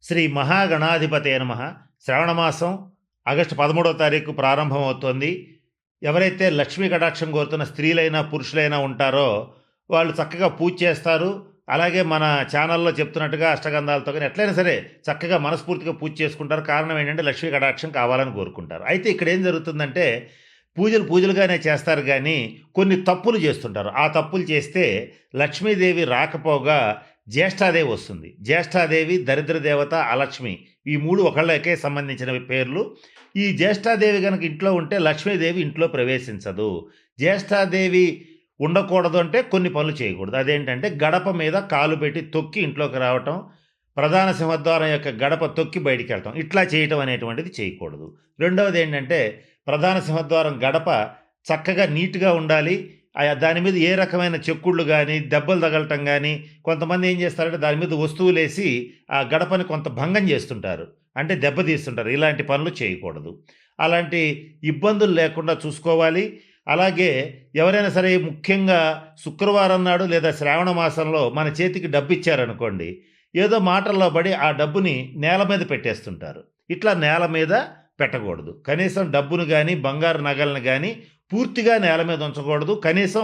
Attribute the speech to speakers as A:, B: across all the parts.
A: శ్రీ మహాగణాధిపతయ నమః. శ్రావణమాసం ఆగస్టు 13వ తారీఖు ప్రారంభమవుతోంది. ఎవరైతే లక్ష్మీ కటాక్షం కోరుతున్న స్త్రీలైనా పురుషులైనా ఉంటారో వాళ్ళు చక్కగా పూజ చేస్తారు. అలాగే మన ఛానల్లో చెప్తున్నట్టుగా అష్టగంధాలతో కానీ ఎట్లయినా సరే చక్కగా మనస్ఫూర్తిగా పూజ చేసుకుంటారు. కారణం ఏంటంటే లక్ష్మీ కటాక్షం కావాలని కోరుకుంటారు. అయితే ఇక్కడ ఏం జరుగుతుందంటే పూజలుగానే చేస్తారు కానీ కొన్ని తప్పులు చేస్తుంటారు. ఆ తప్పులు చేస్తే లక్ష్మీదేవి రాకపోగా జ్యేష్ఠాదేవి వస్తుంది. జ్యేష్ఠాదేవి, దరిద్ర దేవత, అలక్ష్మి, ఈ మూడు ఒకళ్ళకే సంబంధించిన పేర్లు. ఈ జ్యేష్ఠాదేవి కనుక ఇంట్లో ఉంటే లక్ష్మీదేవి ఇంట్లో ప్రవేశించదు. జ్యేష్ఠాదేవి ఉండకూడదు అంటే కొన్ని పనులు చేయకూడదు. అదేంటంటే గడప మీద కాలు పెట్టి తొక్కి ఇంట్లోకి రావటం, ప్రధాన సింహద్వారం యొక్క గడప తొక్కి బయటికి వెళ్ళటం, ఇట్లా చేయటం అనేటువంటిది చేయకూడదు. రెండవది ఏంటంటే ప్రధాన సింహద్వారం గడప చక్కగా నీట్గా ఉండాలి. దాని మీద ఏ రకమైన చెక్కుళ్ళు కానీ దెబ్బలు తగలటం కానీ, కొంతమంది ఏం చేస్తారంటే దాని మీద వస్తువులు వేసి ఆ గడపని కొంత భంగం చేస్తుంటారు, అంటే దెబ్బతీస్తుంటారు. ఇలాంటి పనులు చేయకూడదు. అలాంటి ఇబ్బందులు లేకుండా చూసుకోవాలి. అలాగే ఎవరైనా సరే ముఖ్యంగా శుక్రవారం నాడు లేదా శ్రావణ మాసంలో మన చేతికి డబ్బు ఇచ్చారనుకోండి, ఏదో మాటల్లో పడి ఆ డబ్బుని నేల మీద పెట్టేస్తుంటారు. ఇట్లా నేల మీద పెట్టకూడదు. కనీసం డబ్బును కానీ బంగారు నగలను కానీ పూర్తిగా నేల మీద ఉంచకూడదు. కనీసం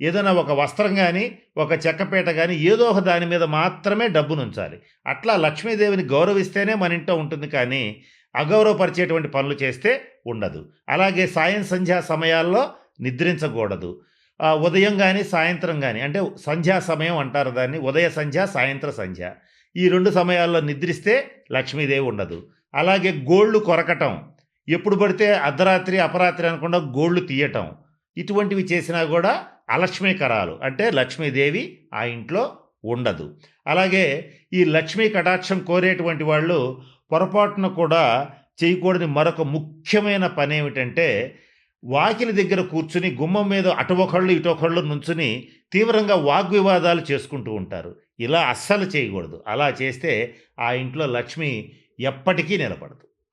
A: ఏదైనా ఒక వస్త్రం కానీ ఒక చెక్కపీట కానీ ఏదో ఒక దాని మీద మాత్రమే డబ్బును ఉంచాలి. అట్లా లక్ష్మీదేవిని గౌరవిస్తేనే మన ఇంట్లో ఉంటుంది, కానీ అగౌరవపరిచేటువంటి పనులు చేస్తే ఉండదు. అలాగే సంధ్యా సమయాల్లో నిద్రించకూడదు. ఉదయం కానీ సాయంత్రం కానీ, అంటే సంధ్యా సమయం అంటారు దాన్ని, ఉదయ సంధ్య సాయంత్ర సంధ్య, ఈ రెండు సమయాల్లో నిద్రిస్తే లక్ష్మీదేవి ఉండదు. అలాగే గోళ్ళు కొరకటం, ఎప్పుడు పడితే అర్ధరాత్రి అపరాత్రి అనకుండా గోళ్ళు తీయటం, ఇటువంటివి చేసినా కూడా అలక్ష్మీకరాలు, అంటే లక్ష్మీదేవి ఆ ఇంట్లో ఉండదు. అలాగే ఈ లక్ష్మీ కటాక్షం కోరేటువంటి వాళ్ళు పొరపాటున కూడా చేయకూడని మరొక ముఖ్యమైన పని ఏమిటంటే వాకిలి దగ్గర కూర్చుని గుమ్మం మీద అటొకళ్ళు ఇటొకళ్ళు నుంచుని తీవ్రంగా వాగ్వివాదాలు చేసుకుంటూ ఉంటారు. ఇలా అస్సలు చేయకూడదు. అలా చేస్తే ఆ ఇంట్లో లక్ష్మి ఎప్పటికీ నిలబడదు.